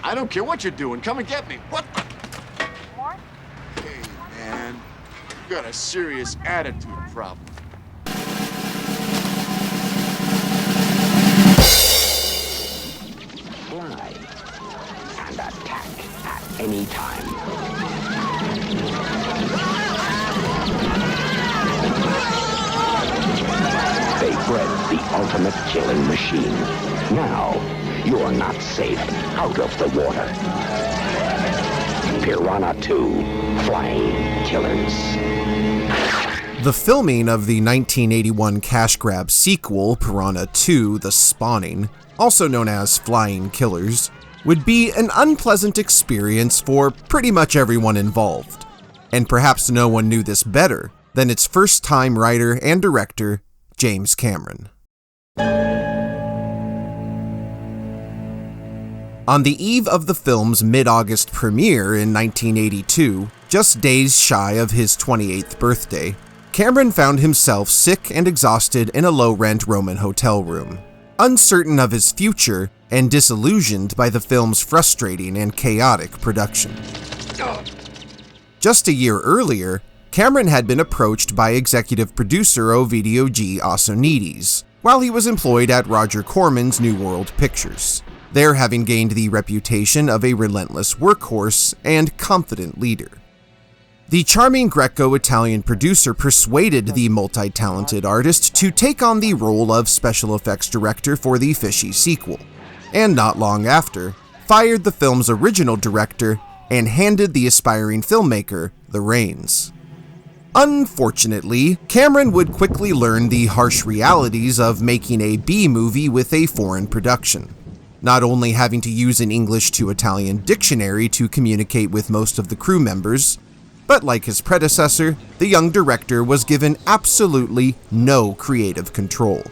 I don't care what you're doing. Come and get me. What the? More? Hey, man. You got a serious attitude problem. Fly and attack at any time. They bred the ultimate killing machine. Now, you are not safe out of the water. Piranha 2, Flying Killers. The filming of the 1981 cash grab sequel, Piranha 2: The Spawning, also known as Flying Killers, would be an unpleasant experience for pretty much everyone involved. And perhaps no one knew this better than its first-time writer and director, James Cameron. On the eve of the film's mid-August premiere in 1982, just days shy of his 28th birthday, Cameron found himself sick and exhausted in a low-rent Roman hotel room, uncertain of his future and disillusioned by the film's frustrating and chaotic production. Just a year earlier, Cameron had been approached by executive producer Ovidio G. Assonides while he was employed at Roger Corman's New World Pictures, there having gained the reputation of a relentless workhorse and confident leader. The charming Greco-Italian producer persuaded the multi-talented artist to take on the role of special effects director for the fishy sequel, and not long after, fired the film's original director and handed the aspiring filmmaker the reins. Unfortunately, Cameron would quickly learn the harsh realities of making a B-movie with a foreign production, not only having to use an English to Italian dictionary to communicate with most of the crew members, but like his predecessor, the young director was given absolutely no creative control.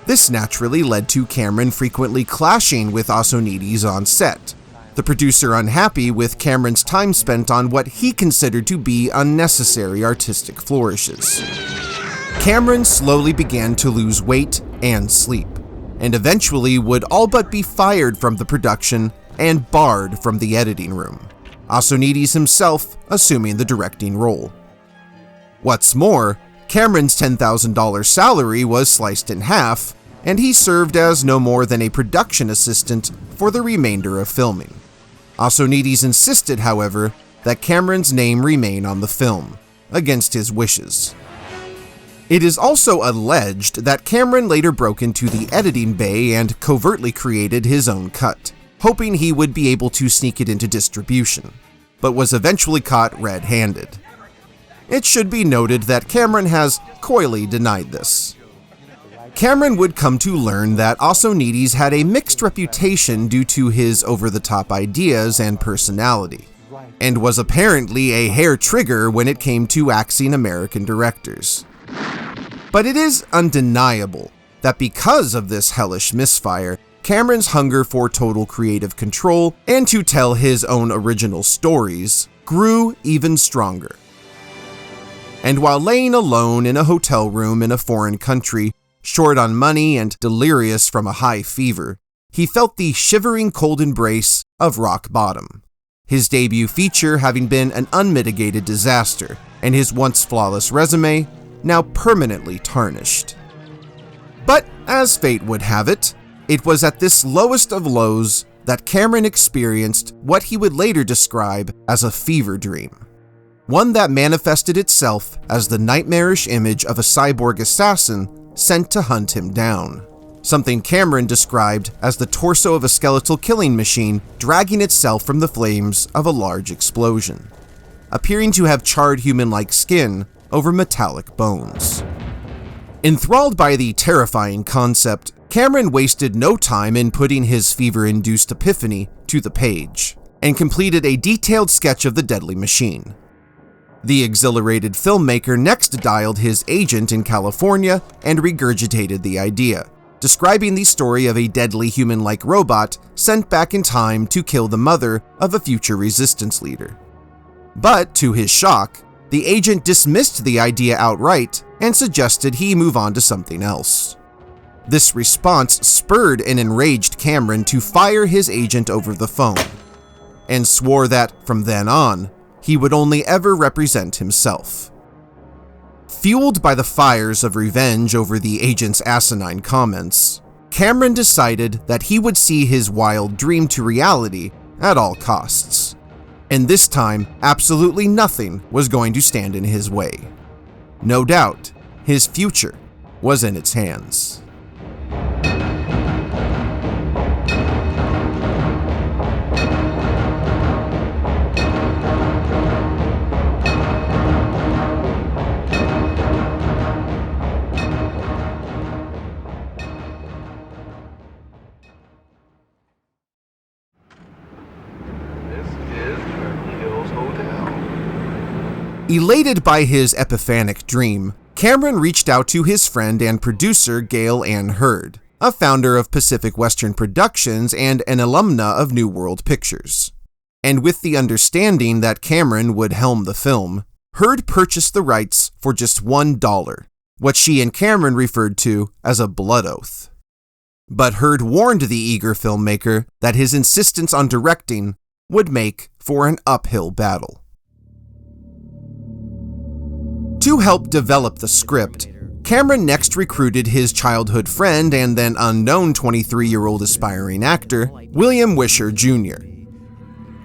This naturally led to Cameron frequently clashing with Assonides on set, the producer unhappy with Cameron's time spent on what he considered to be unnecessary artistic flourishes. Cameron slowly began to lose weight and sleep, and eventually would all but be fired from the production and barred from the editing room, Assonides himself assuming the directing role. What's more, Cameron's $10,000 salary was sliced in half, and he served as no more than a production assistant for the remainder of filming. Assonides insisted, however, that Cameron's name remain on the film, against his wishes. It is also alleged that Cameron later broke into the editing bay and covertly created his own cut, hoping he would be able to sneak it into distribution, but was eventually caught red-handed. It should be noted that Cameron has coyly denied this. Cameron would come to learn that Assonides had a mixed reputation due to his over-the-top ideas and personality, and was apparently a hair-trigger when it came to axing American directors. But it is undeniable that because of this hellish misfire, Cameron's hunger for total creative control and to tell his own original stories grew even stronger. And while laying alone in a hotel room in a foreign country, short on money and delirious from a high fever, he felt the shivering cold embrace of rock bottom, his debut feature having been an unmitigated disaster, and his once flawless resume now permanently tarnished. But as fate would have it, it was at this lowest of lows that Cameron experienced what he would later describe as a fever dream, one that manifested itself as the nightmarish image of a cyborg assassin sent to hunt him down, something Cameron described as the torso of a skeletal killing machine dragging itself from the flames of a large explosion, appearing to have charred human-like skin over metallic bones. Enthralled by the terrifying concept, Cameron wasted no time in putting his fever-induced epiphany to the page, and completed a detailed sketch of the deadly machine. The exhilarated filmmaker next dialed his agent in California and regurgitated the idea, describing the story of a deadly human-like robot sent back in time to kill the mother of a future resistance leader. But, to his shock, the agent dismissed the idea outright and suggested he move on to something else. This response spurred an enraged Cameron to fire his agent over the phone, and swore that, from then on, he would only ever represent himself. Fueled by the fires of revenge over the agent's asinine comments, Cameron decided that he would see his wild dream to reality at all costs. And this time, absolutely nothing was going to stand in his way. No doubt, his future was in its hands. Elated by his epiphanic dream, Cameron reached out to his friend and producer Gail Ann Hurd, a founder of Pacific Western Productions and an alumna of New World Pictures. And with the understanding that Cameron would helm the film, Hurd purchased the rights for just $1, what she and Cameron referred to as a blood oath. But Hurd warned the eager filmmaker that his insistence on directing would make for an uphill battle. To help develop the script, Cameron next recruited his childhood friend and then unknown 23-year-old aspiring actor, William Wisher Jr.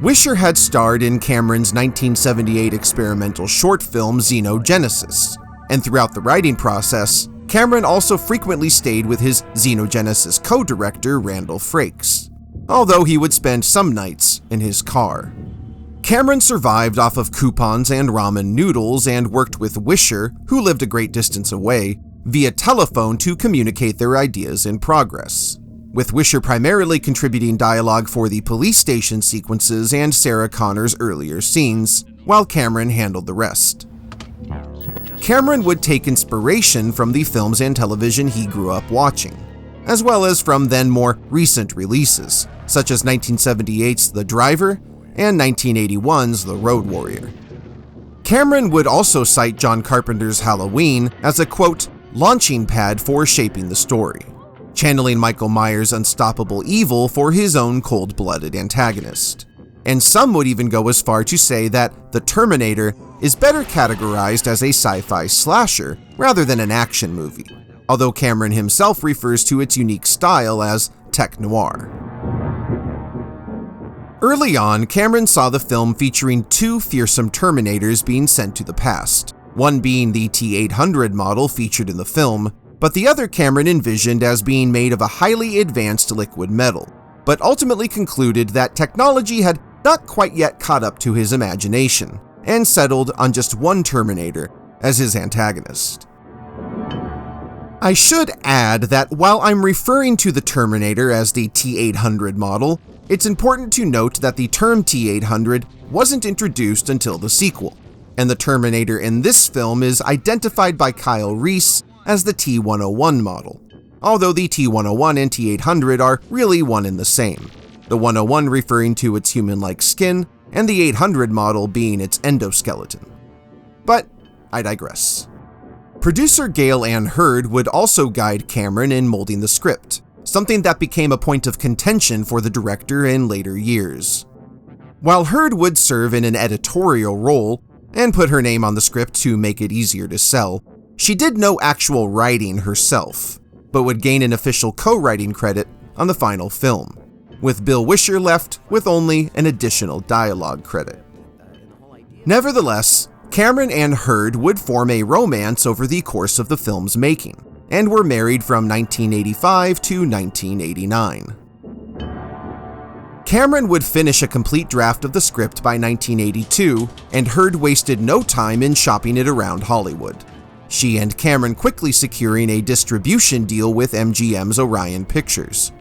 Wisher had starred in Cameron's 1978 experimental short film Xenogenesis, and throughout the writing process, Cameron also frequently stayed with his Xenogenesis co-director Randall Frakes, although he would spend some nights in his car. Cameron survived off of coupons and ramen noodles and worked with Wisher, who lived a great distance away, via telephone to communicate their ideas in progress, with Wisher primarily contributing dialogue for the police station sequences and Sarah Connor's earlier scenes, while Cameron handled the rest. Cameron would take inspiration from the films and television he grew up watching, as well as from then more recent releases, such as 1978's The Driver and 1981's The Road Warrior. Cameron would also cite John Carpenter's Halloween as a, quote, launching pad for shaping the story, channeling Michael Myers' unstoppable evil for his own cold-blooded antagonist. And some would even go as far to say that The Terminator is better categorized as a sci-fi slasher rather than an action movie, although Cameron himself refers to its unique style as tech noir. Early on, Cameron saw the film featuring two fearsome Terminators being sent to the past, one being the T-800 model featured in the film, but the other Cameron envisioned as being made of a highly advanced liquid metal, but ultimately concluded that technology had not quite yet caught up to his imagination, and settled on just one Terminator as his antagonist. I should add that while I'm referring to the Terminator as the T-800 model, it's important to note that the term T-800 wasn't introduced until the sequel, and the Terminator in this film is identified by Kyle Reese as the T-101 model, although the T-101 and T-800 are really one and the same, the 101 referring to its human-like skin, and the 800 model being its endoskeleton. But I digress. Producer Gail Ann Hurd would also guide Cameron in molding the script, something that became a point of contention for the director in later years. While Hurd would serve in an editorial role and put her name on the script to make it easier to sell, she did no actual writing herself, but would gain an official co-writing credit on the final film, with Bill Wisher left with only an additional dialogue credit. Nevertheless, Cameron and Hurd would form a romance over the course of the film's making, and were married from 1985 to 1989. Cameron would finish a complete draft of the script by 1982, and Hurd wasted no time in shopping it around Hollywood, she and Cameron quickly securing a distribution deal with MGM's Orion Pictures.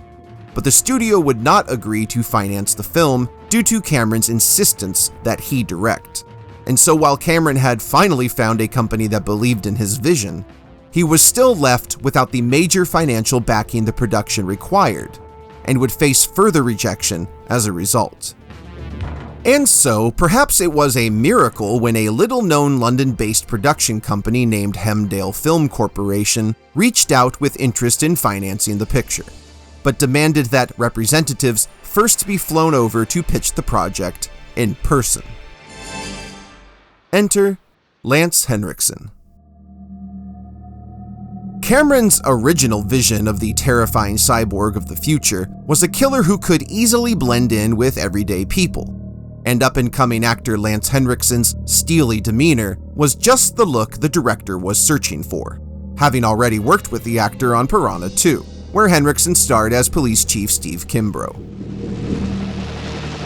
But the studio would not agree to finance the film due to Cameron's insistence that he direct. And so while Cameron had finally found a company that believed in his vision, he was still left without the major financial backing the production required, and would face further rejection as a result. And so, perhaps it was a miracle when a little-known London-based production company named Hemdale Film Corporation reached out with interest in financing the picture, but demanded that representatives first be flown over to pitch the project in person. Enter Lance Henriksen. Cameron's original vision of the terrifying cyborg of the future was a killer who could easily blend in with everyday people, and up-and-coming actor Lance Henriksen's steely demeanor was just the look the director was searching for, having already worked with the actor on Piranha 2, where Henriksen starred as Police Chief Steve Kimbrough.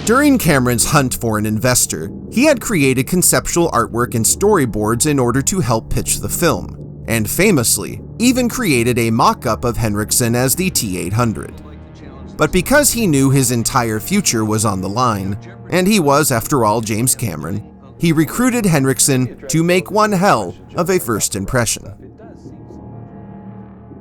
During Cameron's hunt for an investor, he had created conceptual artwork and storyboards in order to help pitch the film, and famously, even created a mock-up of Henriksen as the T-800. But because he knew his entire future was on the line, and he was, after all, James Cameron, he recruited Henriksen to make one hell of a first impression.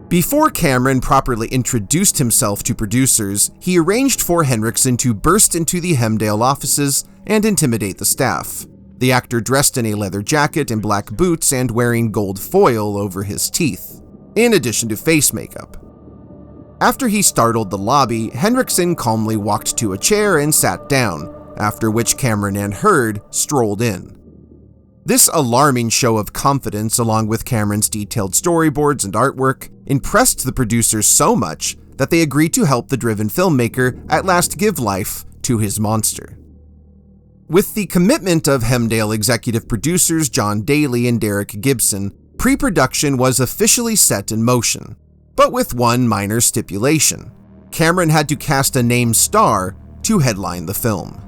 Before Cameron properly introduced himself to producers, he arranged for Henriksen to burst into the Hemdale offices and intimidate the staff, the actor dressed in a leather jacket and black boots and wearing gold foil over his teeth, in addition to face makeup. After he startled the lobby, Henriksen calmly walked to a chair and sat down, after which Cameron and Hurd strolled in. This alarming show of confidence, along with Cameron's detailed storyboards and artwork, impressed the producers so much that they agreed to help the driven filmmaker at last give life to his monster. With the commitment of Hemdale executive producers John Daly and Derek Gibson, pre-production was officially set in motion, but with one minor stipulation. Cameron had to cast a named star to headline the film.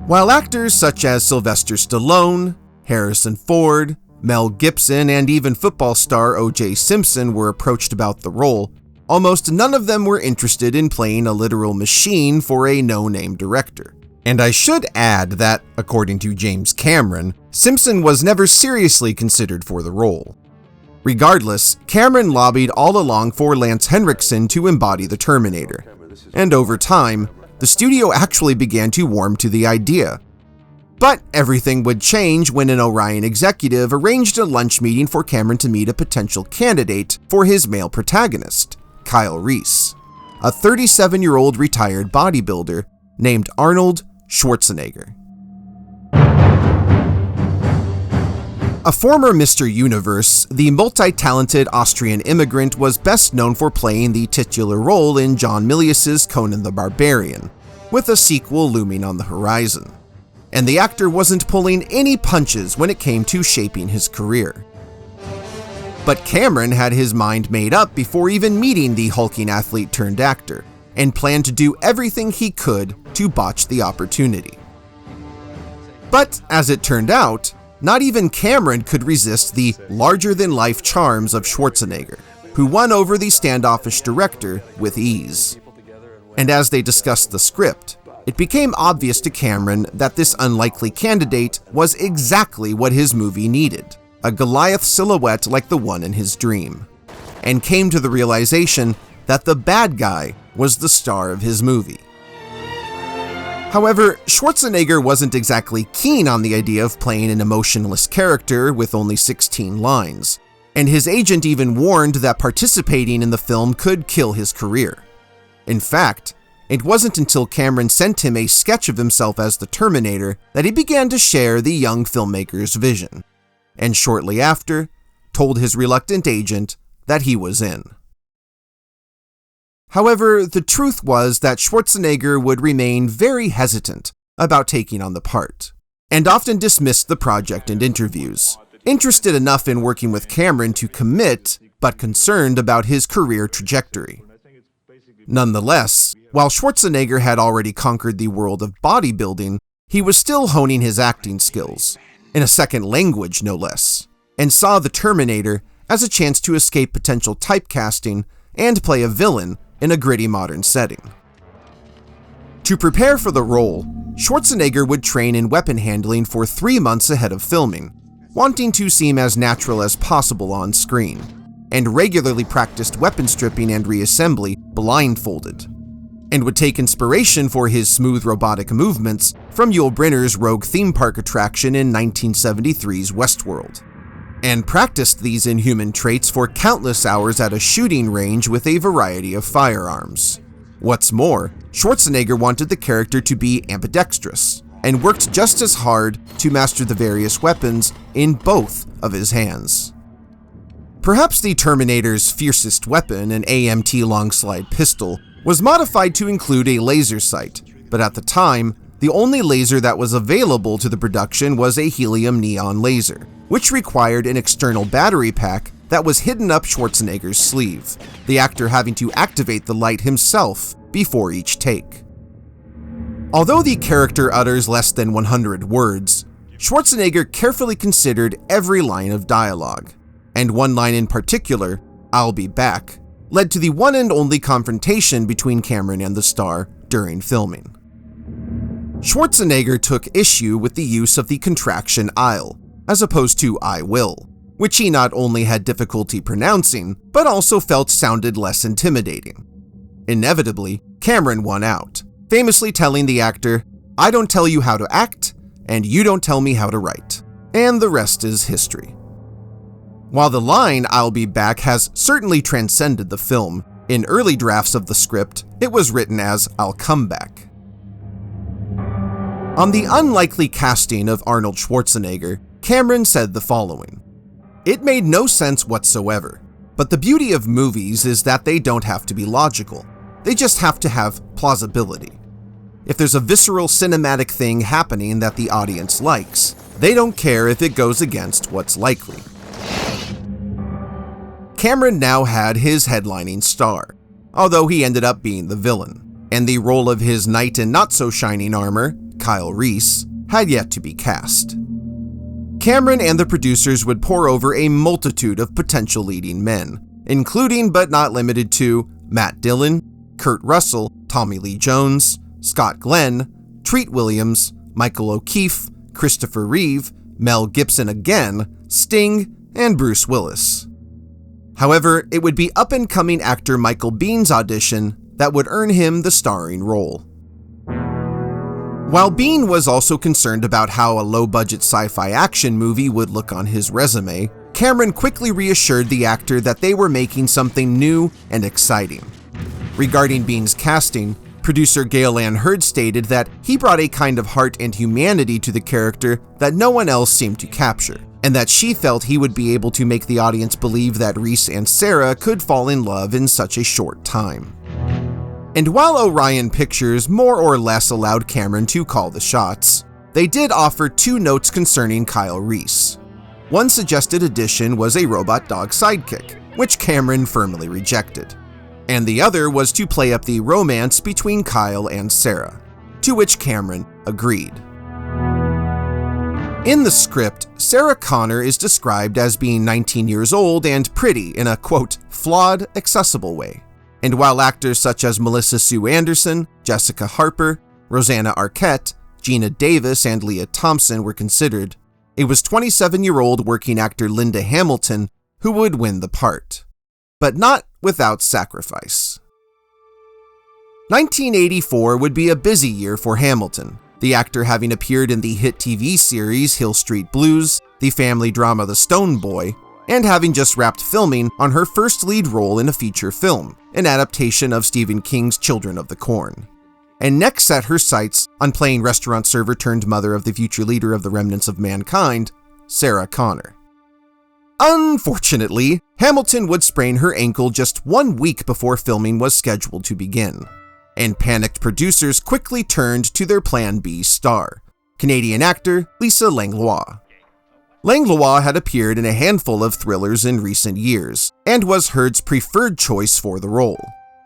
While actors such as Sylvester Stallone, Harrison Ford, Mel Gibson, and even football star O.J. Simpson were approached about the role, almost none of them were interested in playing a literal machine for a no-name director. And I should add that, according to James Cameron, Simpson was never seriously considered for the role. Regardless, Cameron lobbied all along for Lance Henriksen to embody the Terminator, and over time, the studio actually began to warm to the idea. But everything would change when an Orion executive arranged a lunch meeting for Cameron to meet a potential candidate for his male protagonist, Kyle Reese, a 37-year-old retired bodybuilder named Arnold Schwarzenegger. A former Mr. Universe, the multi-talented Austrian immigrant was best known for playing the titular role in John Milius's Conan the Barbarian, with a sequel looming on the horizon. And the actor wasn't pulling any punches when it came to shaping his career. But Cameron had his mind made up before even meeting the hulking athlete turned actor, and planned to do everything he could to botch the opportunity. But as it turned out, not even Cameron could resist the larger-than-life charms of Schwarzenegger, who won over the standoffish director with ease. And as they discussed the script, it became obvious to Cameron that this unlikely candidate was exactly what his movie needed, a Goliath silhouette like the one in his dream, and came to the realization that the bad guy was the star of his movie. However, Schwarzenegger wasn't exactly keen on the idea of playing an emotionless character with only 16 lines, and his agent even warned that participating in the film could kill his career. In fact, it wasn't until Cameron sent him a sketch of himself as the Terminator that he began to share the young filmmaker's vision, and shortly after, told his reluctant agent that he was in. However, the truth was that Schwarzenegger would remain very hesitant about taking on the part, and often dismissed the project in interviews, interested enough in working with Cameron to commit, but concerned about his career trajectory. Nonetheless, while Schwarzenegger had already conquered the world of bodybuilding, he was still honing his acting skills, in a second language no less, and saw the Terminator as a chance to escape potential typecasting and play a villain in a gritty modern setting. To prepare for the role, Schwarzenegger would train in weapon handling for 3 months ahead of filming, wanting to seem as natural as possible on screen, and regularly practiced weapon stripping and reassembly blindfolded. and would take inspiration for his smooth robotic movements from Yul Brynner's Rogue theme park attraction in 1973's Westworld, and practiced these inhuman traits for countless hours at a shooting range with a variety of firearms. What's more, Schwarzenegger wanted the character to be ambidextrous, and worked just as hard to master the various weapons in both of his hands. Perhaps the Terminator's fiercest weapon, an AMT long-slide pistol, was modified to include a laser sight, but at the time, the only laser that was available to the production was a helium neon laser, which required an external battery pack that was hidden up Schwarzenegger's sleeve, the actor having to activate the light himself before each take. Although the character utters less than 100 words, Schwarzenegger carefully considered every line of dialogue, and one line in particular, "I'll be back," led to the one and only confrontation between Cameron and the star during filming. Schwarzenegger took issue with the use of the contraction "I'll," as opposed to "I will," which he not only had difficulty pronouncing, but also felt sounded less intimidating. Inevitably, Cameron won out, famously telling the actor, "I don't tell you how to act, and you don't tell me how to write." And the rest is history. While the line "I'll be back" has certainly transcended the film, in early drafts of the script, it was written as "I'll come back." On the unlikely casting of Arnold Schwarzenegger, Cameron said the following: "It made no sense whatsoever, but the beauty of movies is that they don't have to be logical. They just have to have plausibility. If there's a visceral cinematic thing happening that the audience likes, they don't care if it goes against what's likely." Cameron now had his headlining star, although he ended up being the villain, and the role of his knight in not-so-shining armor, Kyle Reese, had yet to be cast. Cameron and the producers would pore over a multitude of potential leading men, including but not limited to Matt Dillon, Kurt Russell, Tommy Lee Jones, Scott Glenn, Treat Williams, Michael O'Keefe, Christopher Reeve, Mel Gibson again, Sting, and Bruce Willis. However, it would be up-and-coming actor Michael Biehn's audition that would earn him the starring role. While Biehn was also concerned about how a low-budget sci-fi action movie would look on his resume, Cameron quickly reassured the actor that they were making something new and exciting. Regarding Biehn's casting, producer Gail Ann Hurd stated that he brought a kind of heart and humanity to the character that no one else seemed to capture, and that she felt he would be able to make the audience believe that Reese and Sarah could fall in love in such a short time. And while Orion Pictures more or less allowed Cameron to call the shots, they did offer two notes concerning Kyle Reese. One suggested addition was a robot dog sidekick, which Cameron firmly rejected, and the other was to play up the romance between Kyle and Sarah, to which Cameron agreed. In the script, Sarah Connor is described as being 19 years old and pretty in a, quote, flawed, accessible way. And while actors such as Melissa Sue Anderson, Jessica Harper, Rosanna Arquette, Gina Davis, and Leah Thompson were considered, it was 27-year-old working actor Linda Hamilton who would win the part. But not without sacrifice. 1984 would be a busy year for Hamilton, the actor having appeared in the hit TV series Hill Street Blues, the family drama The Stone Boy, and having just wrapped filming on her first lead role in a feature film, an adaptation of Stephen King's Children of the Corn. And next set her sights on playing restaurant server turned mother of the future leader of the remnants of mankind, Sarah Connor. Unfortunately, Hamilton would sprain her ankle just 1 week before filming was scheduled to begin, and panicked producers quickly turned to their Plan B star, Canadian actor Lisa Langlois. Langlois had appeared in a handful of thrillers in recent years, and was Hurd's preferred choice for the role.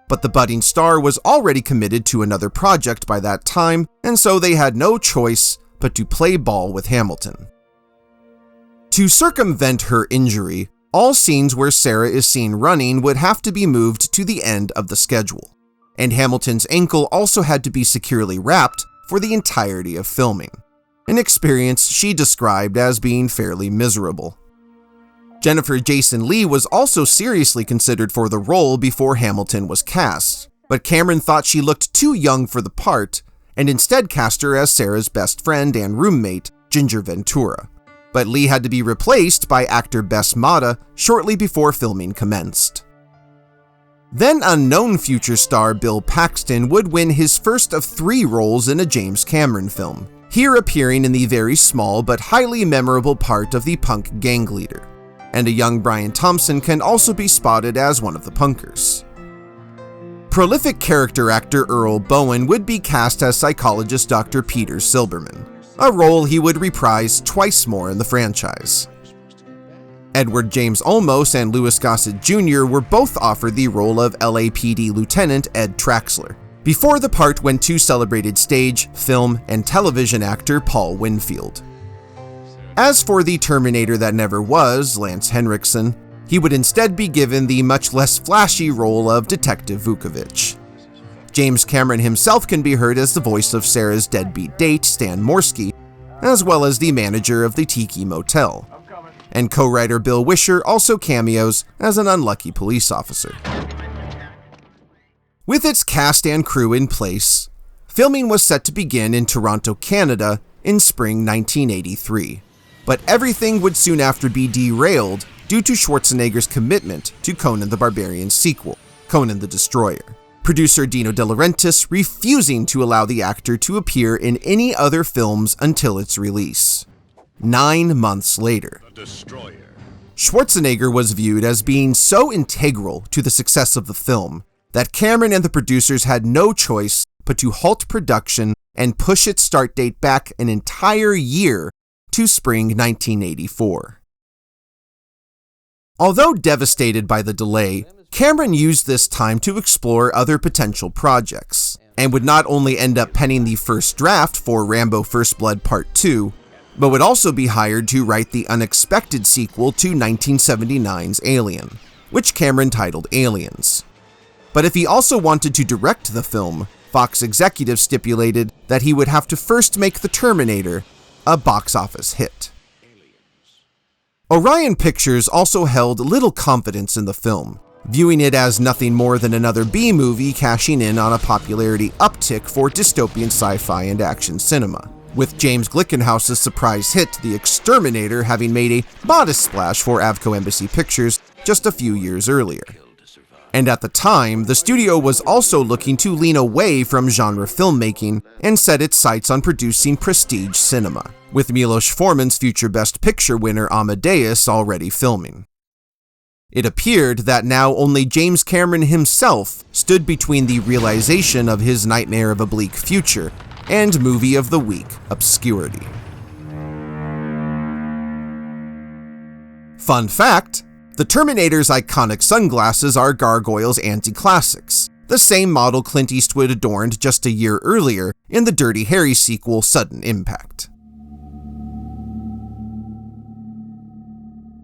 But the budding star was already committed to another project by that time, and so they had no choice but to play ball with Hamilton. To circumvent her injury, all scenes where Sarah is seen running would have to be moved to the end of the schedule, and Hamilton's ankle also had to be securely wrapped for the entirety of filming, an experience she described as being fairly miserable. Jennifer Jason Leigh was also seriously considered for the role before Hamilton was cast, but Cameron thought she looked too young for the part and instead cast her as Sarah's best friend and roommate, Ginger Ventura. But Lee had to be replaced by actor Bess Mata shortly before filming commenced. Then unknown future star Bill Paxton would win his first of 3 roles in a James Cameron film, here appearing in the very small but highly memorable part of the punk gang leader. And a young Brian Thompson can also be spotted as one of the punkers. Prolific character actor Earl Bowen would be cast as psychologist Dr. Peter Silberman, a role he would reprise twice more in the franchise. Edward James Olmos and Louis Gossett Jr. were both offered the role of LAPD Lieutenant Ed Traxler, before the part went to celebrated stage, film, and television actor Paul Winfield. As for the Terminator that never was, Lance Henriksen, he would instead be given the much less flashy role of Detective Vukovich. James Cameron himself can be heard as the voice of Sarah's deadbeat date, Stan Morsky, as well as the manager of the Tiki Motel. And co-writer Bill Wisher also cameos as an unlucky police officer. With its cast and crew in place, filming was set to begin in Toronto, Canada in spring 1983. But everything would soon after be derailed due to Schwarzenegger's commitment to Conan the Barbarian's sequel, Conan the Destroyer. Producer Dino De Laurentiis refusing to allow the actor to appear in any other films until its release. 9 months later, Schwarzenegger was viewed as being so integral to the success of the film that Cameron and the producers had no choice but to halt production and push its start date back an entire year to spring 1984. Although devastated by the delay, Cameron used this time to explore other potential projects, and would not only end up penning the first draft for Rambo First Blood Part 2, but would also be hired to write the unexpected sequel to 1979's Alien, which Cameron titled Aliens. But if he also wanted to direct the film, Fox executives stipulated that he would have to first make The Terminator a box office hit. Orion Pictures also held little confidence in the film, viewing it as nothing more than another B-movie cashing in on a popularity uptick for dystopian sci-fi and action cinema, with James Glickenhaus's surprise hit The Exterminator having made a modest splash for Avco Embassy Pictures just a few years earlier. And at the time, the studio was also looking to lean away from genre filmmaking and set its sights on producing prestige cinema, with Milos Forman's future Best Picture winner Amadeus already filming. It appeared that now only James Cameron himself stood between the realization of his nightmare of a bleak future and movie of the week obscurity. Fun fact, the Terminator's iconic sunglasses are Gargoyle's anti-classics, the same model Clint Eastwood adorned just a year earlier in the Dirty Harry sequel Sudden Impact.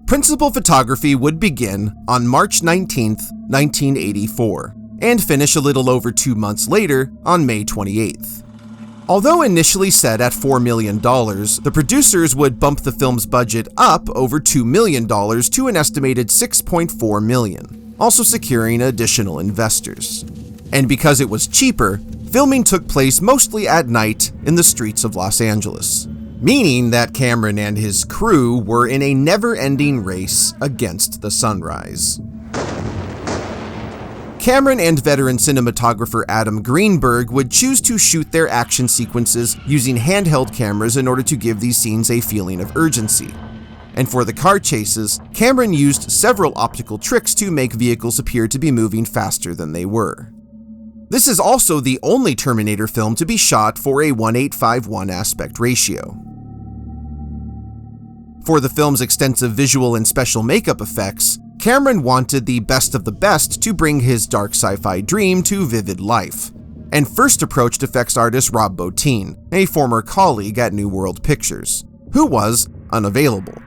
Principal photography would begin on March 19, 1984, and finish a little over 2 months later on May 28th. Although initially set at $4 million, the producers would bump the film's budget up over $2 million to an estimated $6.4 million, also securing additional investors. And because it was cheaper, filming took place mostly at night in the streets of Los Angeles, meaning that Cameron and his crew were in a never-ending race against the sunrise. Cameron and veteran cinematographer Adam Greenberg would choose to shoot their action sequences using handheld cameras in order to give these scenes a feeling of urgency. And for the car chases, Cameron used several optical tricks to make vehicles appear to be moving faster than they were. This is also the only Terminator film to be shot for a 1:8:1 aspect ratio. For the film's extensive visual and special makeup effects, Cameron wanted the best of the best to bring his dark sci-fi dream to vivid life, and first approached effects artist Rob Bottin, a former colleague at New World Pictures, who was unavailable.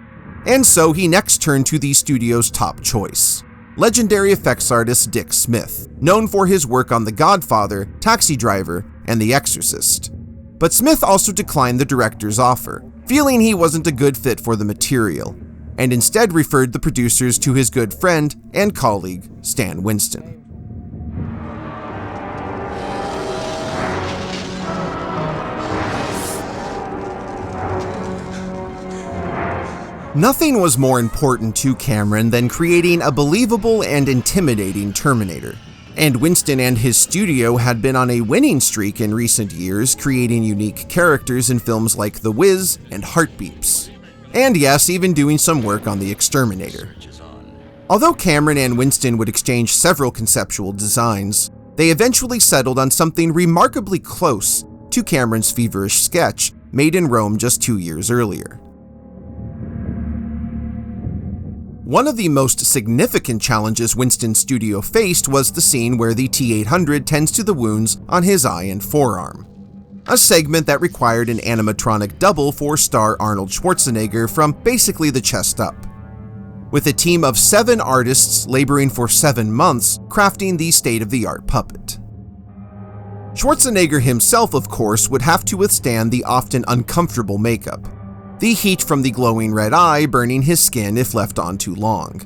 And so he next turned to the studio's top choice, legendary effects artist Dick Smith, known for his work on The Godfather, Taxi Driver, and The Exorcist. But Smith also declined the director's offer, feeling he wasn't a good fit for the material, and instead referred the producers to his good friend and colleague, Stan Winston. Nothing was more important to Cameron than creating a believable and intimidating Terminator. And Winston and his studio had been on a winning streak in recent years, creating unique characters in films like The Wiz and Heartbeeps. And yes, even doing some work on The Exterminator. Although Cameron and Winston would exchange several conceptual designs, they eventually settled on something remarkably close to Cameron's feverish sketch made in Rome just 2 years earlier. One of the most significant challenges Winston's studio faced was the scene where the T-800 tends to the wounds on his eye and forearm, a segment that required an animatronic double for star Arnold Schwarzenegger from basically the chest up, with a team of 7 artists laboring for 7 months crafting the state-of-the-art puppet. Schwarzenegger himself, of course, would have to withstand the often uncomfortable makeup, the heat from the glowing red eye burning his skin if left on too long.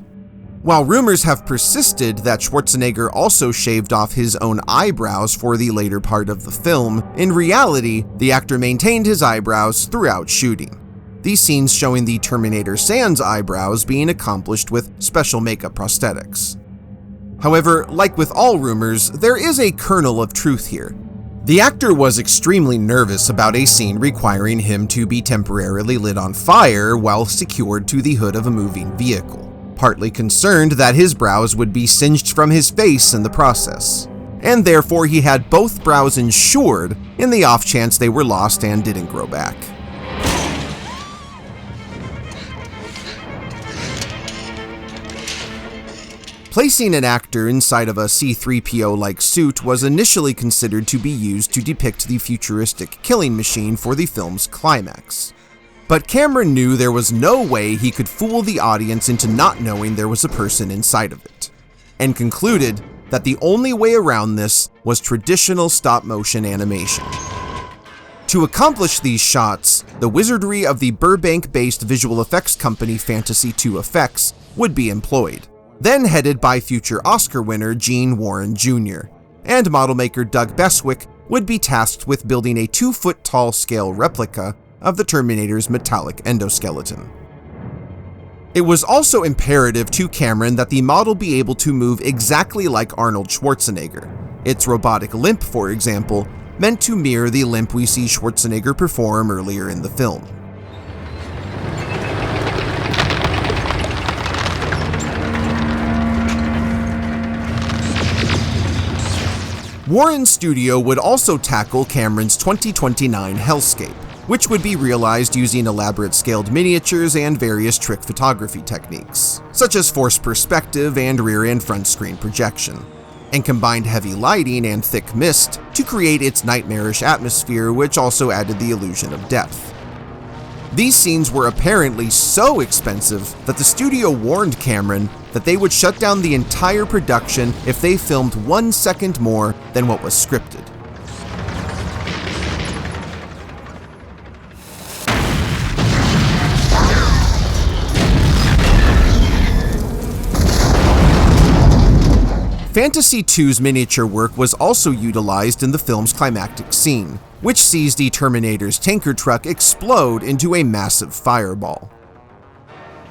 While rumors have persisted that Schwarzenegger also shaved off his own eyebrows for the later part of the film, in reality, the actor maintained his eyebrows throughout shooting. These scenes showing the Terminator Sans eyebrows being accomplished with special makeup prosthetics. However, like with all rumors, there is a kernel of truth here. The actor was extremely nervous about a scene requiring him to be temporarily lit on fire while secured to the hood of a moving vehicle, partly concerned that his brows would be singed from his face in the process, and therefore he had both brows insured in the off chance they were lost and didn't grow back. Placing an actor inside of a C-3PO-like suit was initially considered to be used to depict the futuristic killing machine for the film's climax. But Cameron knew there was no way he could fool the audience into not knowing there was a person inside of it, and concluded that the only way around this was traditional stop-motion animation. To accomplish these shots, the wizardry of the Burbank-based visual effects company Fantasy II Effects would be employed, then headed by future Oscar winner Gene Warren Jr., and model maker Doug Beswick would be tasked with building a 2-foot-tall scale replica of the Terminator's metallic endoskeleton. It was also imperative to Cameron that the model be able to move exactly like Arnold Schwarzenegger. Its robotic limp, for example, meant to mirror the limp we see Schwarzenegger perform earlier in the film. Warren's studio would also tackle Cameron's 2029 hellscape, which would be realized using elaborate scaled miniatures and various trick photography techniques, such as forced perspective and rear and front screen projection, and combined heavy lighting and thick mist to create its nightmarish atmosphere, which also added the illusion of depth. These scenes were apparently so expensive that the studio warned Cameron that they would shut down the entire production if they filmed 1 second more than what was scripted. Fantasy II's miniature work was also utilized in the film's climactic scene, which sees the Terminator's tanker truck explode into a massive fireball.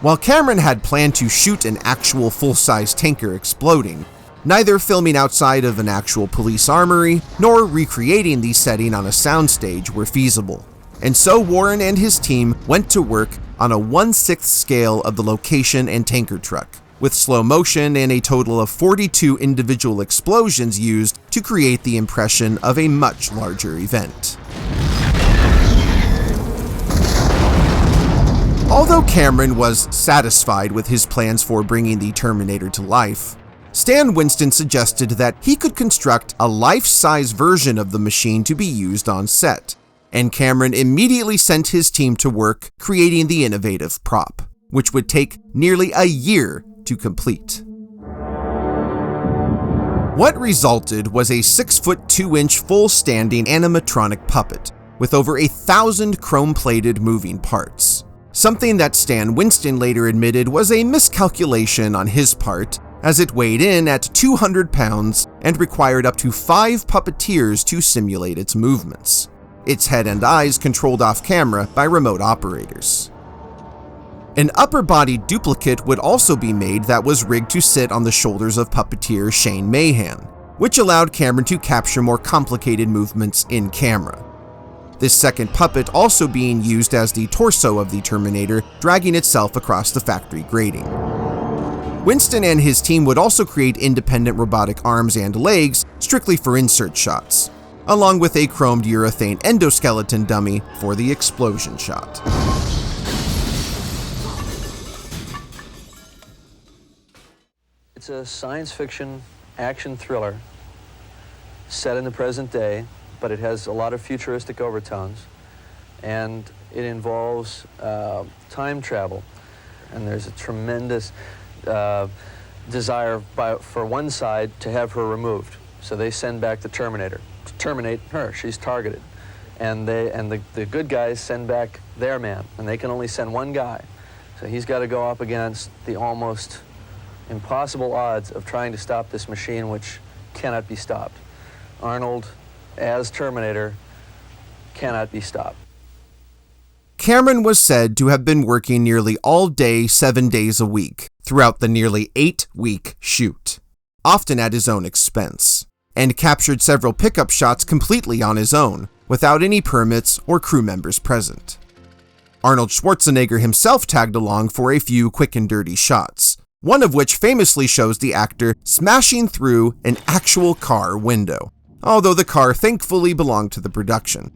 While Cameron had planned to shoot an actual full-size tanker exploding, neither filming outside of an actual police armory nor recreating the setting on a soundstage were feasible, and so Warren and his team went to work on a 1/6 scale of the location and tanker truck, with slow motion and a total of 42 individual explosions used to create the impression of a much larger event. Although Cameron was satisfied with his plans for bringing the Terminator to life, Stan Winston suggested that he could construct a life-size version of the machine to be used on set, and Cameron immediately sent his team to work creating the innovative prop, which would take nearly a year to complete. What resulted was a 6'2" full-standing animatronic puppet with over 1,000 chrome-plated moving parts, something that Stan Winston later admitted was a miscalculation on his part, as it weighed in at 200 pounds and required up to 5 puppeteers to simulate its movements, its head and eyes controlled off camera by remote operators. An upper body duplicate would also be made that was rigged to sit on the shoulders of puppeteer Shane Mahan, which allowed Cameron to capture more complicated movements in camera. This second puppet also being used as the torso of the Terminator, dragging itself across the factory grating. Winston and his team would also create independent robotic arms and legs strictly for insert shots, along with a chromed urethane endoskeleton dummy for the explosion shot. It's a science fiction action thriller set in the present day, but it has a lot of futuristic overtones, and it involves time travel. And there's a tremendous desire for one side to have her removed. So they send back the Terminator to terminate her. She's targeted. And the good guys send back their man, and they can only send one guy. So he's got to go up against the almost impossible odds of trying to stop this machine, which cannot be stopped. Arnold, as Terminator, cannot be stopped. Cameron was said to have been working nearly all day, 7 days a week, throughout the nearly 8-week shoot, often at his own expense, and captured several pickup shots completely on his own, without any permits or crew members present. Arnold Schwarzenegger himself tagged along for a few quick and dirty shots, one of which famously shows the actor smashing through an actual car window, although the car thankfully belonged to the production.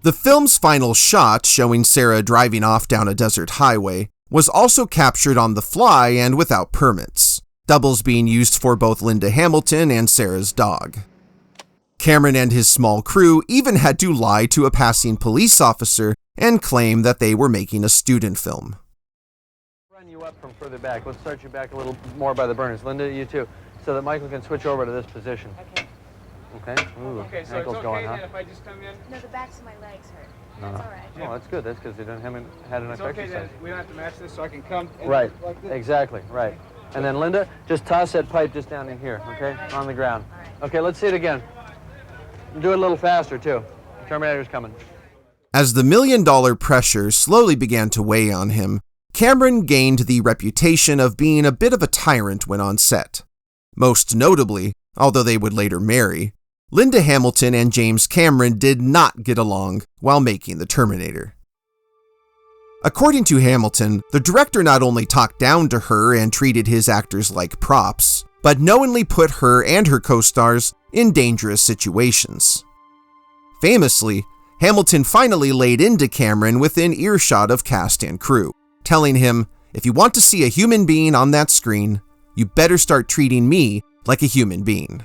The film's final shot, showing Sarah driving off down a desert highway, was also captured on the fly and without permits, doubles being used for both Linda Hamilton and Sarah's dog. Cameron and his small crew even had to lie to a passing police officer and claim that they were making a student film. Run you up from further back. Let's start you back a little more by the burners. Linda, you too, so that Michael can switch over to this position. Okay. Okay? Ooh, Okay, so ankle's it's okay going, then huh? if I just come in? No, the backs of my legs hurt. That's all right. Oh, that's good. That's because they haven't had enough It's okay exercise. then, we don't have to match this, so I can come in Right, like this? exactly, right. And then Linda, just toss that pipe just down in here, okay? On the ground. Okay, let's see it again. Do it a little faster, too. Terminator's coming. As the $1 million pressure slowly began to weigh on him, Cameron gained the reputation of being a bit of a tyrant when on set. Most notably, although they would later marry, Linda Hamilton and James Cameron did not get along while making The Terminator. According to Hamilton, the director not only talked down to her and treated his actors like props, but knowingly put her and her co-stars in dangerous situations. Famously, Hamilton finally laid into Cameron within earshot of cast and crew, telling him, "If you want to see a human being on that screen, you better start treating me like a human being."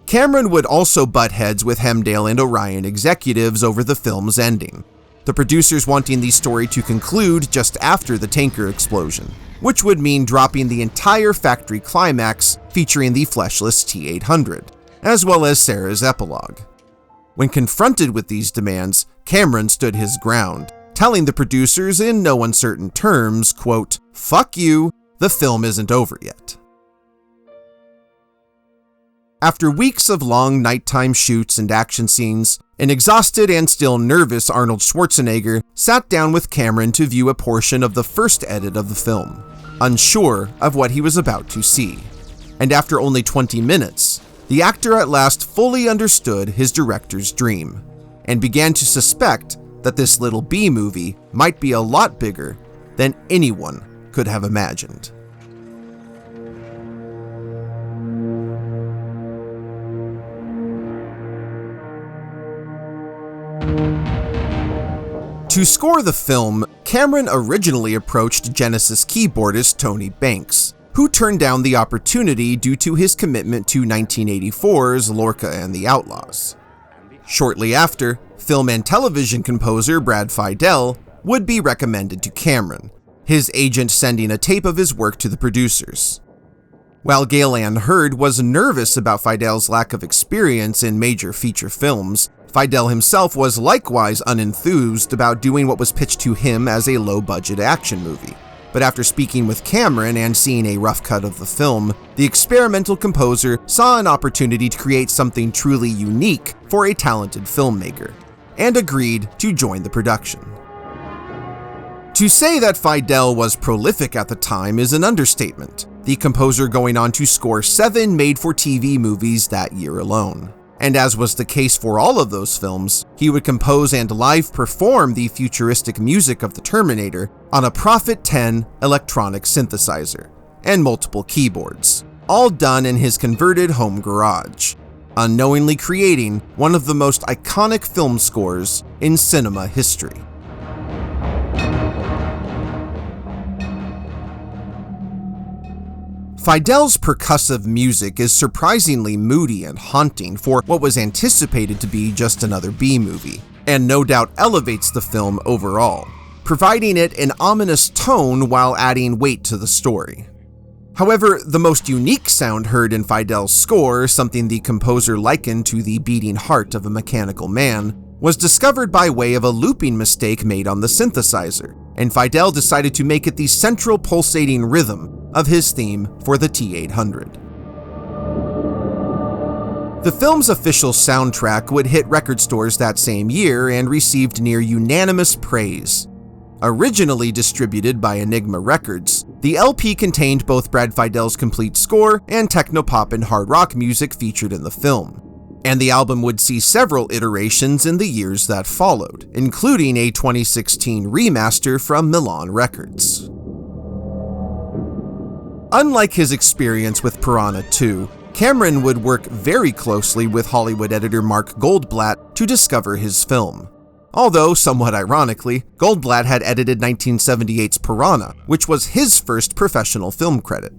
Cameron would also butt heads with Hemdale and Orion executives over the film's ending, the producers wanting the story to conclude just after the tanker explosion, which would mean dropping the entire factory climax featuring the fleshless T-800, as well as Sarah's epilogue. When confronted with these demands, Cameron stood his ground, telling the producers in no uncertain terms, quote, "Fuck you, the film isn't over yet." After weeks of long nighttime shoots and action scenes, an exhausted and still nervous Arnold Schwarzenegger sat down with Cameron to view a portion of the first edit of the film, unsure of what he was about to see. And after only 20 minutes, the actor at last fully understood his director's dream, and began to suspect that this little B movie might be a lot bigger than anyone could have imagined. To score the film, Cameron originally approached Genesis keyboardist Tony Banks, who turned down the opportunity due to his commitment to 1984's Lorca and the Outlaws. Shortly after, film and television composer Brad Fiedel would be recommended to Cameron, his agent sending a tape of his work to the producers. While Gale Ann Hurd was nervous about Fiedel's lack of experience in major feature films, Fiedel himself was likewise unenthused about doing what was pitched to him as a low-budget action movie. But after speaking with Cameron and seeing a rough cut of the film, the experimental composer saw an opportunity to create something truly unique for a talented filmmaker, and agreed to join the production. To say that Fidel was prolific at the time is an understatement, the composer going on to score 7 made-for-TV movies that year alone. And as was the case for all of those films, he would compose and live perform the futuristic music of the Terminator on a Prophet 10 electronic synthesizer and multiple keyboards, all done in his converted home garage, unknowingly creating one of the most iconic film scores in cinema history. Fidel's percussive music is surprisingly moody and haunting for what was anticipated to be just another B-movie, and no doubt elevates the film overall, providing it an ominous tone while adding weight to the story. However, the most unique sound heard in Fidel's score, something the composer likened to the beating heart of a mechanical man, was discovered by way of a looping mistake made on the synthesizer, and Fidel decided to make it the central pulsating rhythm of his theme for the T-800. The film's official soundtrack would hit record stores that same year and received near unanimous praise. Originally distributed by Enigma Records, the LP contained both Brad Fidel's complete score and technopop and hard rock music featured in the film, and the album would see several iterations in the years that followed, including a 2016 remaster from Milan Records. Unlike his experience with Piranha 2, Cameron would work very closely with Hollywood editor Mark Goldblatt to discover his film. Although, somewhat ironically, Goldblatt had edited 1978's Piranha, which was his first professional film credit.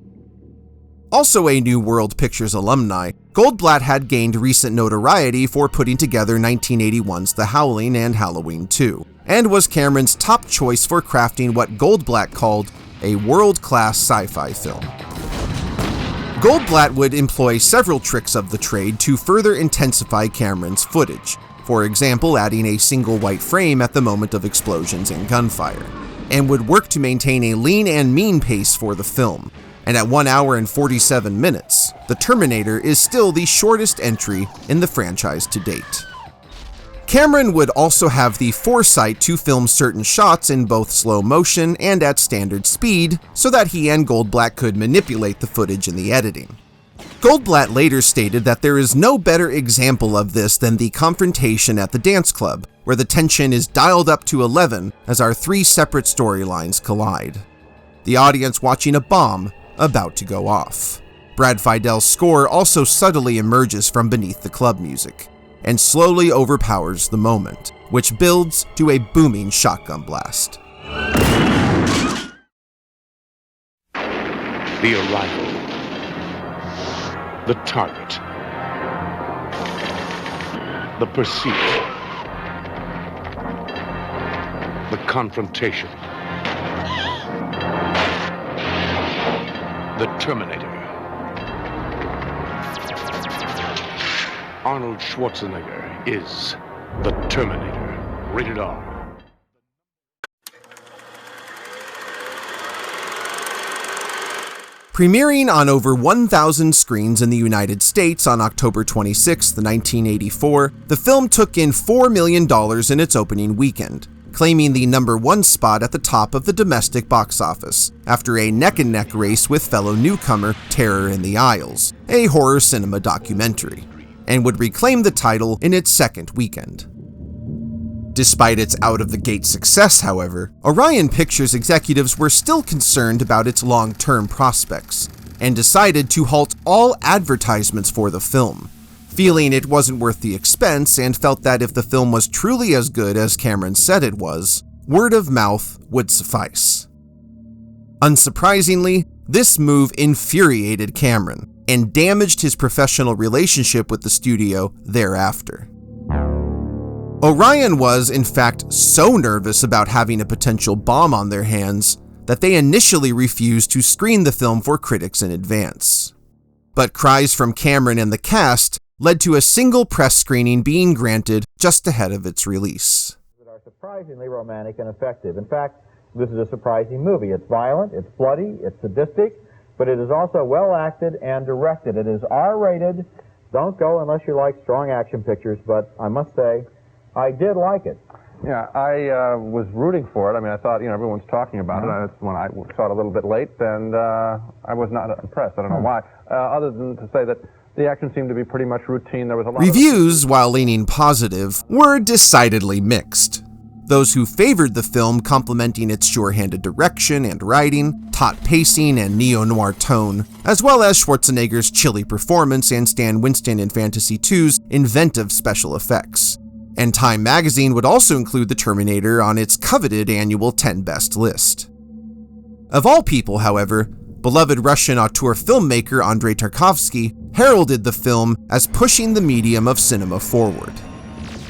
Also a New World Pictures alumni, Goldblatt had gained recent notoriety for putting together 1981's The Howling and Halloween 2, and was Cameron's top choice for crafting what Goldblatt called a world-class sci-fi film. Goldblatt would employ several tricks of the trade to further intensify Cameron's footage, for example adding a single white frame at the moment of explosions and gunfire, and would work to maintain a lean and mean pace for the film, and at 1 hour and 47 minutes, The Terminator is still the shortest entry in the franchise to date. Cameron would also have the foresight to film certain shots in both slow motion and at standard speed so that he and Goldblatt could manipulate the footage in the editing. Goldblatt later stated that there is no better example of this than the confrontation at the dance club, where the tension is dialed up to 11 as our 3 separate storylines collide. The audience watching a bomb about to go off. Brad Fidel's score also subtly emerges from beneath the club music, and slowly overpowers the moment, which builds to a booming shotgun blast. The arrival. The target. The pursuit. The confrontation. The Terminator. Arnold Schwarzenegger is the Terminator. Rated R. Premiering on over 1,000 screens in the United States on October 26, 1984, the film took in $4 million in its opening weekend, claiming the #1 spot at the top of the domestic box office, after a neck-and-neck race with fellow newcomer Terror in the Aisles, a horror cinema documentary, and would reclaim the title in its second weekend. Despite its out-of-the-gate success, however, Orion Pictures executives were still concerned about its long-term prospects, and decided to halt all advertisements for the film, feeling it wasn't worth the expense and felt that if the film was truly as good as Cameron said it was, word of mouth would suffice. Unsurprisingly, this move infuriated Cameron, and damaged his professional relationship with the studio thereafter. Orion was, in fact, so nervous about having a potential bomb on their hands that they initially refused to screen the film for critics in advance. But cries from Cameron and the cast led to a single press screening being granted just ahead of its release. That are surprisingly romantic and effective. In fact, this is a surprising movie. It's violent, it's bloody, it's sadistic, but it is also well acted and directed. It is R-rated. Don't go unless you like strong action pictures, but I must say, I did like it. Yeah, I was rooting for it. I mean, I thought, everyone's talking about it. When I saw it a little bit late, and I was not impressed. I don't know why, other than to say that the action seemed to be pretty much routine. There was a lot Reviews, while leaning positive, were decidedly mixed. Those who favored the film complimenting its sure-handed direction and writing, taut pacing and neo-noir tone, as well as Schwarzenegger's chilly performance and Stan Winston in Fantasy II's inventive special effects. And Time magazine would also include The Terminator on its coveted annual 10 Best list. Of all people, however, beloved Russian auteur filmmaker Andrei Tarkovsky heralded the film as pushing the medium of cinema forward.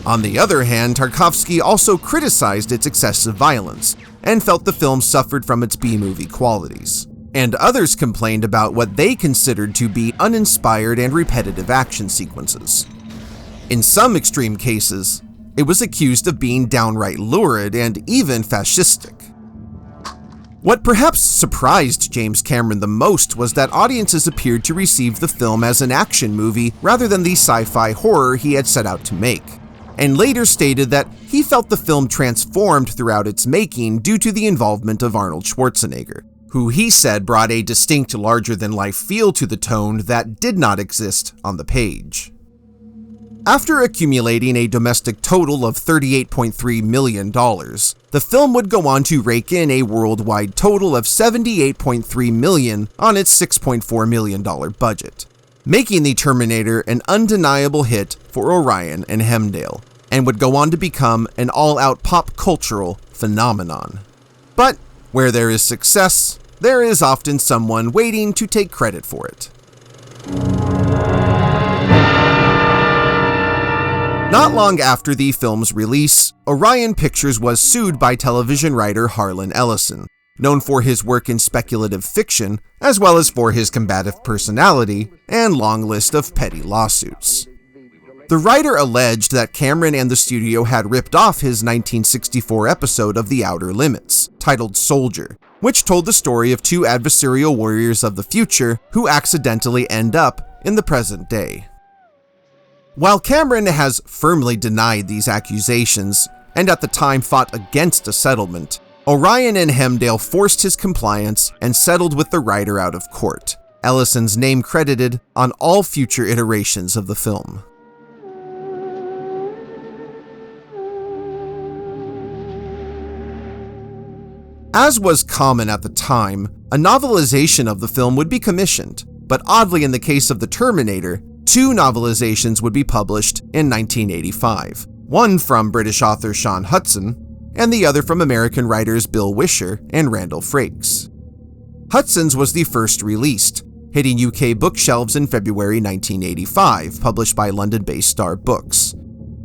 On the other hand, Tarkovsky also criticized its excessive violence and felt the film suffered from its B-movie qualities. And others complained about what they considered to be uninspired and repetitive action sequences. In some extreme cases, it was accused of being downright lurid and even fascistic. What perhaps surprised James Cameron the most was that audiences appeared to receive the film as an action movie rather than the sci-fi horror he had set out to make, and later stated that he felt the film transformed throughout its making due to the involvement of Arnold Schwarzenegger, who he said brought a distinct larger-than-life feel to the tone that did not exist on the page. After accumulating a domestic total of $38.3 million, the film would go on to rake in a worldwide total of $78.3 million on its $6.4 million budget, making The Terminator an undeniable hit for Orion and Hemdale, and would go on to become an all-out pop cultural phenomenon. But where there is success, there is often someone waiting to take credit for it. Not long after the film's release, Orion Pictures was sued by television writer Harlan Ellison, known for his work in speculative fiction, as well as for his combative personality and long list of petty lawsuits. The writer alleged that Cameron and the studio had ripped off his 1964 episode of The Outer Limits, titled Soldier, which told the story of two adversarial warriors of the future who accidentally end up in the present day. While Cameron has firmly denied these accusations, and at the time fought against a settlement, Orion and Hemdale forced his compliance and settled with the writer out of court, Ellison's name credited on all future iterations of the film. As was common at the time, a novelization of the film would be commissioned, but oddly in the case of The Terminator, two novelizations would be published in 1985, one from British author Sean Hudson, and the other from American writers Bill Wisher and Randall Frakes. Hudson's was the first released, hitting UK bookshelves in February 1985, published by London-based Star Books.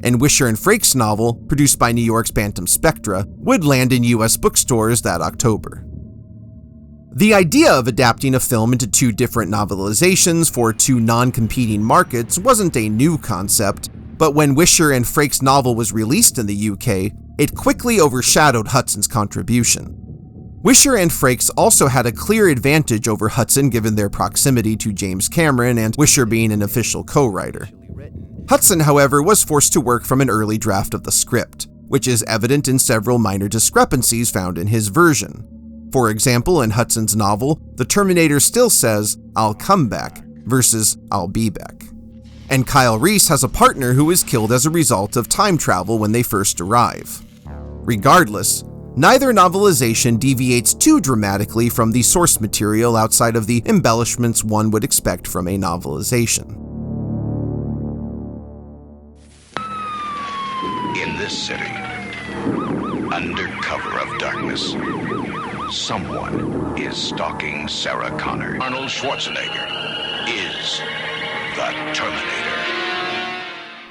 And Wisher and Frakes' novel, produced by New York's Bantam Spectra, would land in US bookstores that October. The idea of adapting a film into two different novelizations for two non-competing markets wasn't a new concept, but when Wisher and Frakes' novel was released in the UK, it quickly overshadowed Hudson's contribution. Wisher and Frakes also had a clear advantage over Hudson given their proximity to James Cameron and Wisher being an official co-writer. Hudson, however, was forced to work from an early draft of the script, which is evident in several minor discrepancies found in his version. For example, in Hudson's novel, the Terminator still says, "I'll come back," versus "I'll be back." And Kyle Reese has a partner who is killed as a result of time travel when they first arrive. Regardless, neither novelization deviates too dramatically from the source material outside of the embellishments one would expect from a novelization. In this city, under cover of darkness, someone is stalking Sarah Connor. Arnold Schwarzenegger is the Terminator.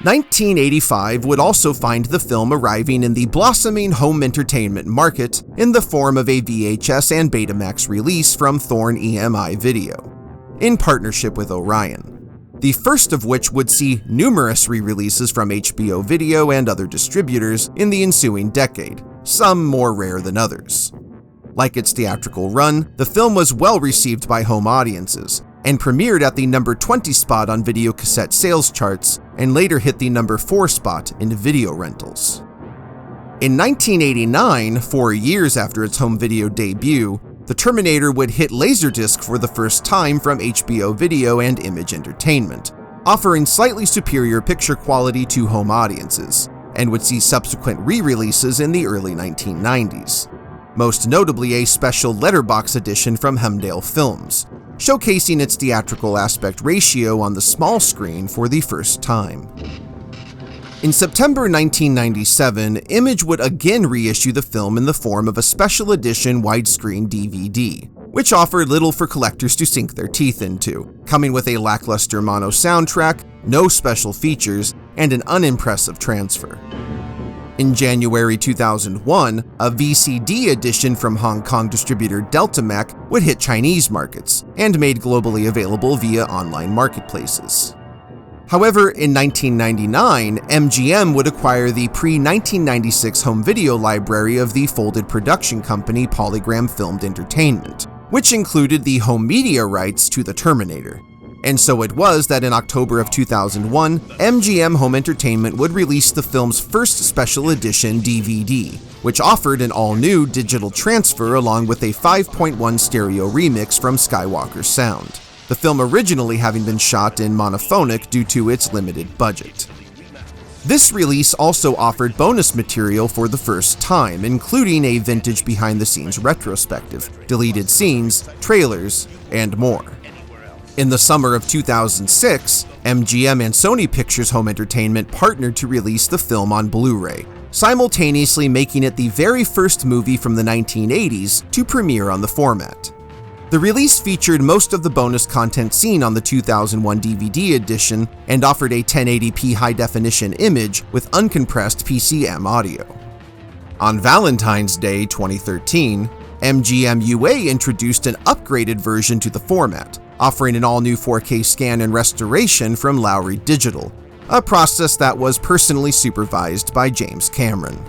1985 would also find the film arriving in the blossoming home entertainment market in the form of a VHS and Betamax release from Thorn EMI Video, in partnership with Orion, the first of which would see numerous re-releases from HBO Video and other distributors in the ensuing decade, some more rare than others. Like its theatrical run, the film was well received by home audiences, and premiered at the number 20 spot on videocassette sales charts, and later hit the number 4 spot in video rentals. In 1989, 4 years after its home video debut, The Terminator would hit Laserdisc for the first time from HBO Video and Image Entertainment, offering slightly superior picture quality to home audiences, and would see subsequent re-releases in the early 1990s. Most notably a special letterbox edition from Hemdale Films, showcasing its theatrical aspect ratio on the small screen for the first time. In September 1997, Image would again reissue the film in the form of a special edition widescreen DVD, which offered little for collectors to sink their teeth into, coming with a lackluster mono soundtrack, no special features, and an unimpressive transfer. In January 2001, a VCD edition from Hong Kong distributor Deltamac would hit Chinese markets and made globally available via online marketplaces. However, in 1999, MGM would acquire the pre-1996 home video library of the folded production company Polygram Filmed Entertainment, which included the home media rights to The Terminator. And so it was that in October of 2001, MGM Home Entertainment would release the film's first special edition DVD, which offered an all-new digital transfer along with a 5.1 stereo remix from Skywalker Sound, the film originally having been shot in monophonic due to its limited budget. This release also offered bonus material for the first time, including a vintage behind-the-scenes retrospective, deleted scenes, trailers, and more. In the summer of 2006, MGM and Sony Pictures Home Entertainment partnered to release the film on Blu-ray, simultaneously making it the very first movie from the 1980s to premiere on the format. The release featured most of the bonus content seen on the 2001 DVD edition and offered a 1080p high-definition image with uncompressed PCM audio. On Valentine's Day 2013, MGM UA introduced an upgraded version to the format, offering an all-new 4K scan and restoration from Lowry Digital, a process that was personally supervised by James Cameron.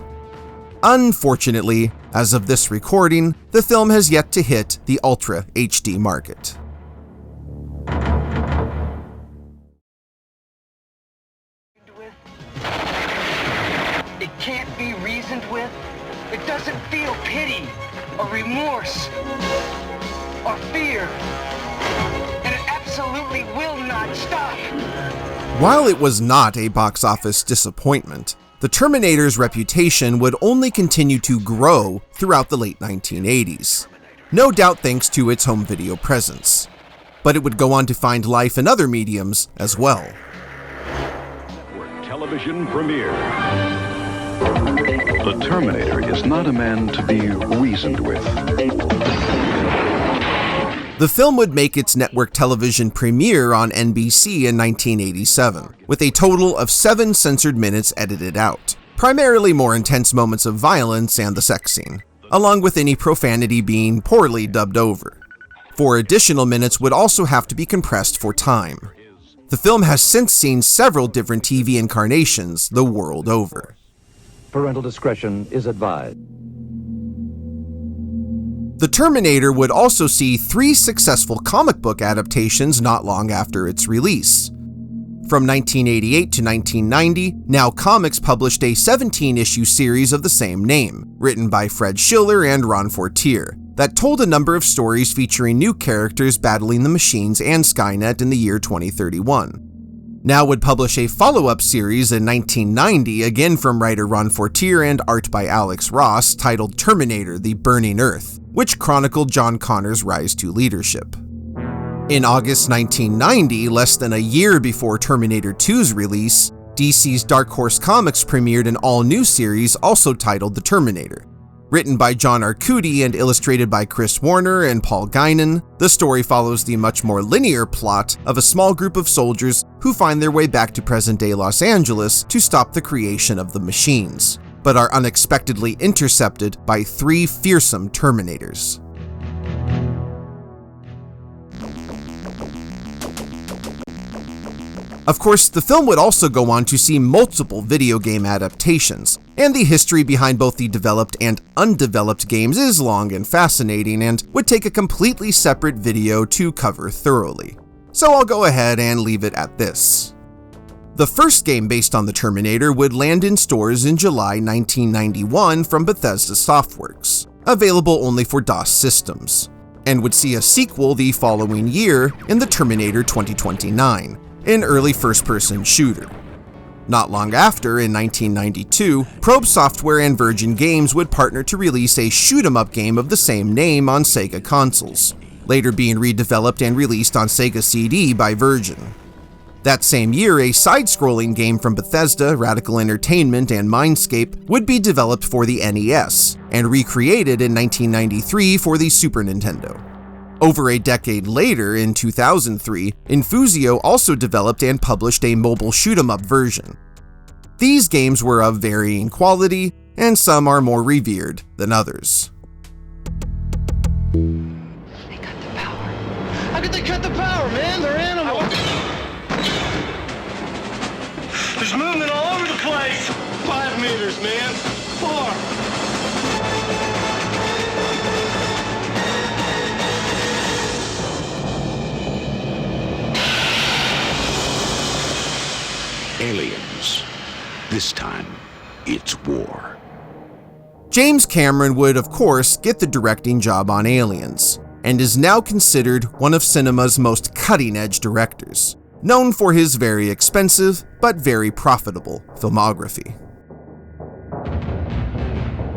Unfortunately, as of this recording, the film has yet to hit the Ultra HD market. It can't be reasoned with. It doesn't feel pity or remorse or fear. And it absolutely will not stop. While it was not a box office disappointment, The Terminator's reputation would only continue to grow throughout the late 1980s, no doubt thanks to its home video presence. But it would go on to find life in other mediums as well. Television premiere. The Terminator is not a man to be reasoned with. The film would make its network television premiere on NBC in 1987, with a total of 7 censored minutes edited out, primarily more intense moments of violence and the sex scene, along with any profanity being poorly dubbed over. 4 additional minutes would also have to be compressed for time. The film has since seen several different TV incarnations the world over. Parental discretion is advised. The Terminator would also see 3 successful comic book adaptations not long after its release. From 1988 to 1990, Now Comics published a 17-issue series of the same name, written by Fred Schiller and Ron Fortier, that told a number of stories featuring new characters battling the machines and Skynet in the year 2031. Now would publish a follow-up series in 1990, again from writer Ron Fortier and art by Alex Ross, titled Terminator: The Burning Earth, which chronicled John Connor's rise to leadership. In August 1990, less than a year before Terminator 2's release, DC's Dark Horse Comics premiered an all-new series also titled The Terminator. Written by John Arcudi and illustrated by Chris Warner and Paul Guinan, the story follows the much more linear plot of a small group of soldiers who find their way back to present-day Los Angeles to stop the creation of the machines, but are unexpectedly intercepted by 3 fearsome Terminators. Of course, the film would also go on to see multiple video game adaptations, and the history behind both the developed and undeveloped games is long and fascinating and would take a completely separate video to cover thoroughly. So I'll go ahead and leave it at this. The first game based on the Terminator would land in stores in July 1991 from Bethesda Softworks, available only for DOS systems, and would see a sequel the following year in the Terminator 2029, an early first-person shooter. Not long after, in 1992, Probe Software and Virgin Games would partner to release a shoot-'em-up game of the same name on Sega consoles, later being redeveloped and released on Sega CD by Virgin. That same year, a side-scrolling game from Bethesda, Radical Entertainment, and Mindscape would be developed for the NES, and recreated in 1993 for the Super Nintendo. Over a decade later, in 2003, Infusio also developed and published a mobile shoot-'em-up version. These games were of varying quality, and some are more revered than others. They cut the power. How could they cut the power, man? They're animals. There's movement all over the place. 5 meters, man. 4. Aliens. This time, it's war. James Cameron would, of course, get the directing job on Aliens, and is now considered one of cinema's most cutting-edge directors, known for his very expensive but very profitable filmography.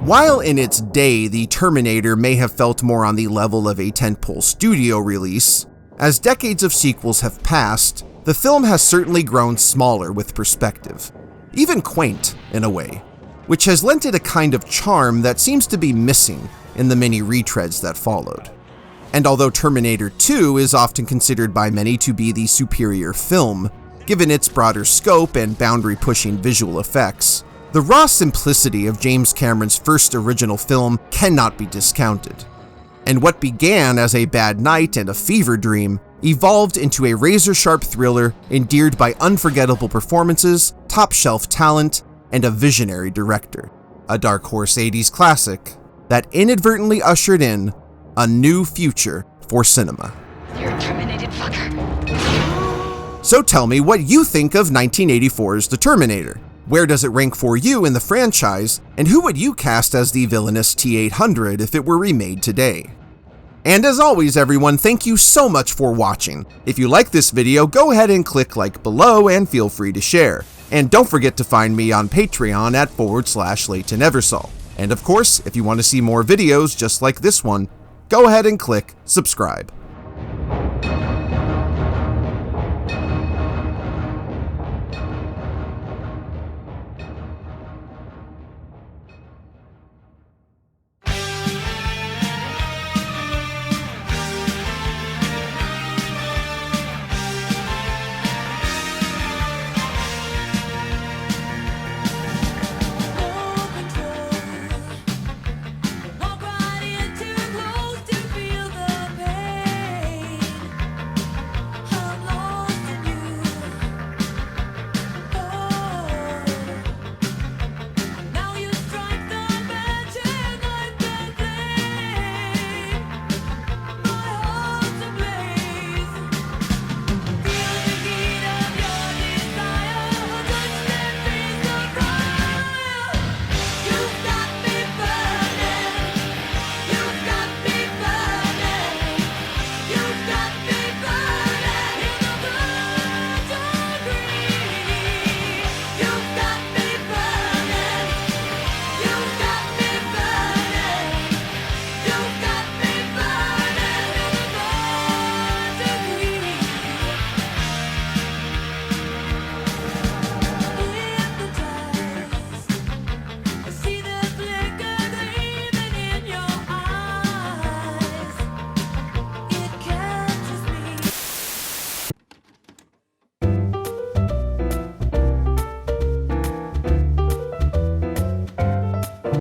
While in its day the Terminator may have felt more on the level of a tentpole studio release, as decades of sequels have passed, the film has certainly grown smaller with perspective, even quaint in a way, which has lent it a kind of charm that seems to be missing in the many retreads that followed. And although Terminator 2 is often considered by many to be the superior film, given its broader scope and boundary-pushing visual effects, the raw simplicity of James Cameron's first original film cannot be discounted. And what began as a bad night and a fever dream evolved into a razor-sharp thriller endeared by unforgettable performances, top-shelf talent, and a visionary director. A dark horse 80s classic that inadvertently ushered in a new future for cinema. You're a terminated fucker. So tell me what you think of 1984's The Terminator. Where does it rank for you in the franchise, and who would you cast as the villainous T-800 if it were remade today? And as always, everyone, thank you so much for watching. If you like this video, go ahead and click like below and feel free to share. And don't forget to find me on Patreon at /Leighton Eversole. And of course, if you want to see more videos just like this one, go ahead and click subscribe.